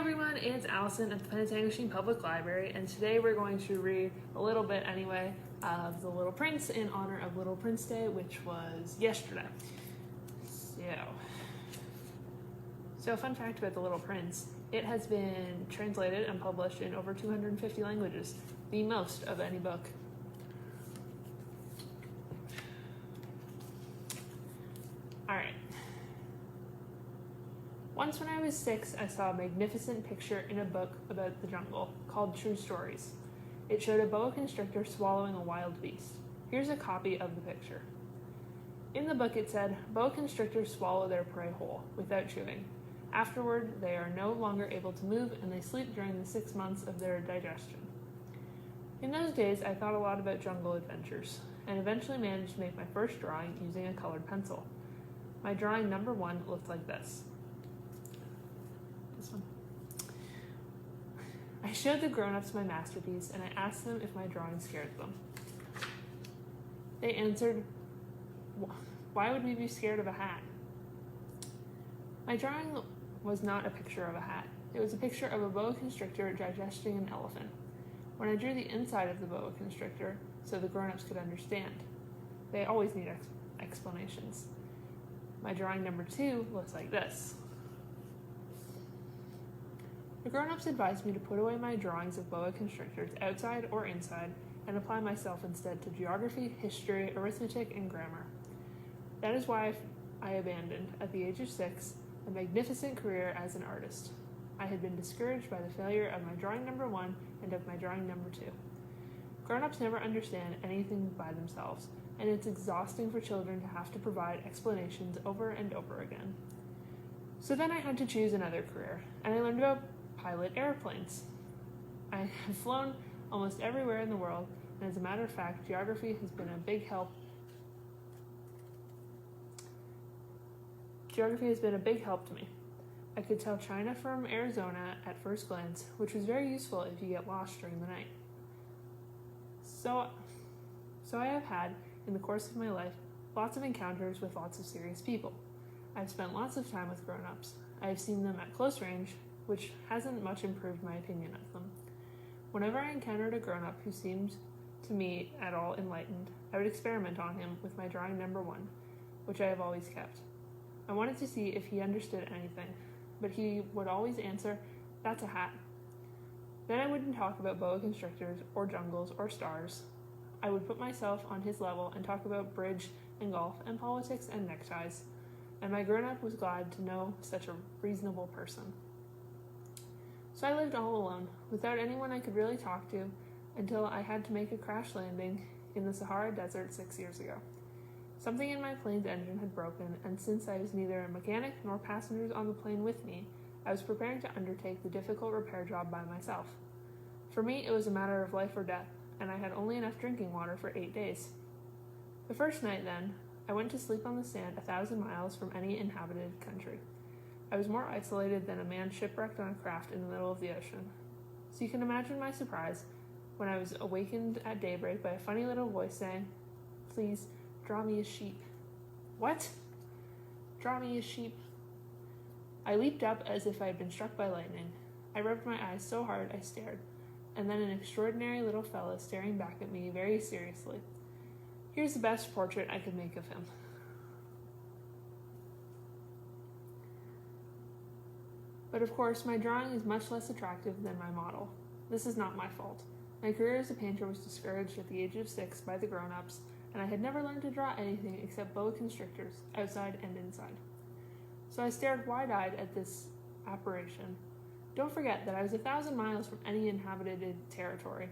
everyone, it's Alison at the Pennsylvania Public Library, and today we're going to read a little bit anyway of The Little Prince in honor of Little Prince Day, which was yesterday. So fun fact about The Little Prince, it has been translated and published in over 250 languages, the most of any book. Alright. Once when I was 6, I saw a magnificent picture in a book about the jungle called True Stories. It showed a boa constrictor swallowing a wild beast. Here's a copy of the picture. In the book it said, boa constrictors swallow their prey whole, without chewing. Afterward, they are no longer able to move and they sleep during the 6 months of their digestion. In those days, I thought a lot about jungle adventures, and eventually managed to make my first drawing using a colored pencil. My drawing number 1 looked like this. I showed the grown-ups my masterpiece and I asked them if my drawing scared them. They answered, "Why would we be scared of a hat?" My drawing was not a picture of a hat. It was a picture of a boa constrictor digesting an elephant. When I drew the inside of the boa constrictor so the grown-ups could understand. They always need explanations. My drawing number 2 looks like this. The grown-ups advised me to put away my drawings of boa constrictors outside or inside and apply myself instead to geography, history, arithmetic, and grammar. That is why I abandoned, at the age of 6, a magnificent career as an artist. I had been discouraged by the failure of my drawing number 1 and of my drawing number 2. Grown-ups never understand anything by themselves, and it's exhausting for children to have to provide explanations over and over again. So then I had to choose another career, and I learned about pilot airplanes. I have flown almost everywhere in the world, and as a matter of fact, geography has been a big help. Geography has been a big help to me. I could tell China from Arizona at first glance, which was very useful if you get lost during the night. So I have had, in the course of my life, lots of encounters with lots of serious people. I've spent lots of time with grown-ups. I have seen them at close range, which hasn't much improved my opinion of them. Whenever I encountered a grown-up who seemed to me at all enlightened, I would experiment on him with my drawing number 1, which I have always kept. I wanted to see if he understood anything, but he would always answer, "That's a hat." Then I wouldn't talk about boa constrictors or jungles or stars. I would put myself on his level and talk about bridge and golf and politics and neckties, and my grown-up was glad to know such a reasonable person. So I lived all alone, without anyone I could really talk to, until I had to make a crash landing in the Sahara Desert 6 years ago. Something in my plane's engine had broken, and since I was neither a mechanic nor passengers on the plane with me, I was preparing to undertake the difficult repair job by myself. For me, it was a matter of life or death, and I had only enough drinking water for 8 days. The first night, then, I went to sleep on the sand 1,000 miles from any inhabited country. I was more isolated than a man shipwrecked on a craft in the middle of the ocean. So you can imagine my surprise when I was awakened at daybreak by a funny little voice saying, "Please, draw me a sheep." What? Draw me a sheep? I leaped up as if I had been struck by lightning. I rubbed my eyes so hard I stared, and then an extraordinary little fellow staring back at me very seriously. Here's the best portrait I could make of him. But of course, my drawing is much less attractive than my model. This is not my fault. My career as a painter was discouraged at the age of 6 by the grown-ups, and I had never learned to draw anything except boa constrictors, outside and inside. So I stared wide-eyed at this apparition. Don't forget that I was 1,000 miles from any inhabited territory,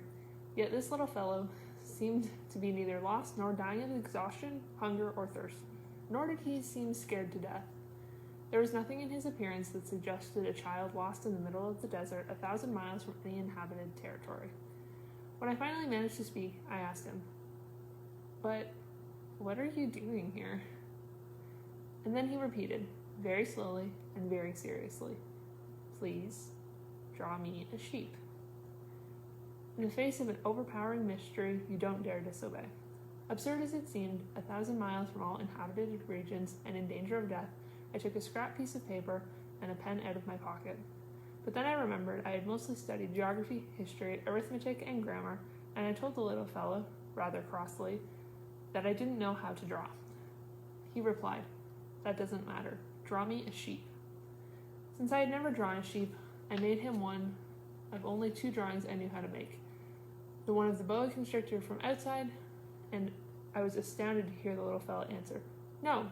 yet this little fellow seemed to be neither lost nor dying of exhaustion, hunger, or thirst, nor did he seem scared to death. There was nothing in his appearance that suggested a child lost in the middle of the desert 1,000 miles from any inhabited territory. When I finally managed to speak, I asked him, "But what are you doing here?" And then he repeated, very slowly and very seriously, "Please, draw me a sheep." In the face of an overpowering mystery, you don't dare disobey. Absurd as it seemed, 1,000 miles from all inhabited regions and in danger of death, I took a scrap piece of paper and a pen out of my pocket. But then I remembered I had mostly studied geography, history, arithmetic, and grammar, and I told the little fellow, rather crossly, that I didn't know how to draw. He replied, "That doesn't matter. Draw me a sheep." Since I had never drawn a sheep, I made him one of only 2 drawings I knew how to make. The one of the boa constrictor from outside, and I was astounded to hear the little fellow answer, No,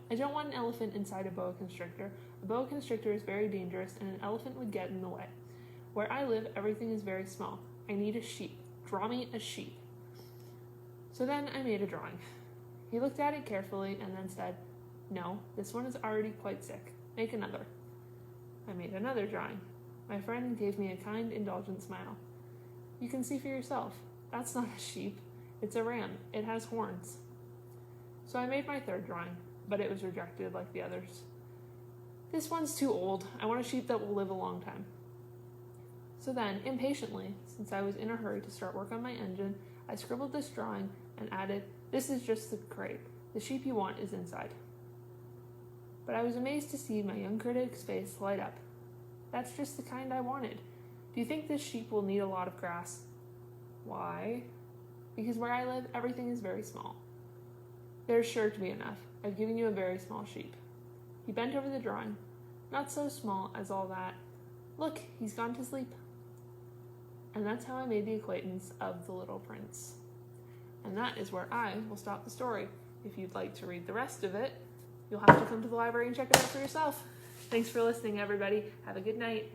I don't want an elephant inside a boa constrictor. A boa constrictor is very dangerous and an elephant would get in the way. Where I live, everything is very small. I need a sheep. Draw me a sheep." So then I made a drawing. He looked at it carefully and then said, "No, this one is already quite sick. Make another." I made another drawing. My friend gave me a kind, indulgent smile. "You can see for yourself. That's not a sheep. It's a ram. It has horns." So I made my third drawing, but it was rejected like the others. "This one's too old. I want a sheep that will live a long time." So then, impatiently, since I was in a hurry to start work on my engine, I scribbled this drawing and added, "This is just the crate. The sheep you want is inside." But I was amazed to see my young critic's face light up. "That's just the kind I wanted. Do you think this sheep will need a lot of grass?" "Why?" "Because where I live, everything is very small." "There's sure to be enough. I've given you a very small sheep." He bent over the drawing. "Not so small as all that. Look, he's gone to sleep." And that's how I made the acquaintance of the little prince. And that is where I will stop the story. If you'd like to read the rest of it, you'll have to come to the library and check it out for yourself. Thanks for listening, everybody. Have a good night.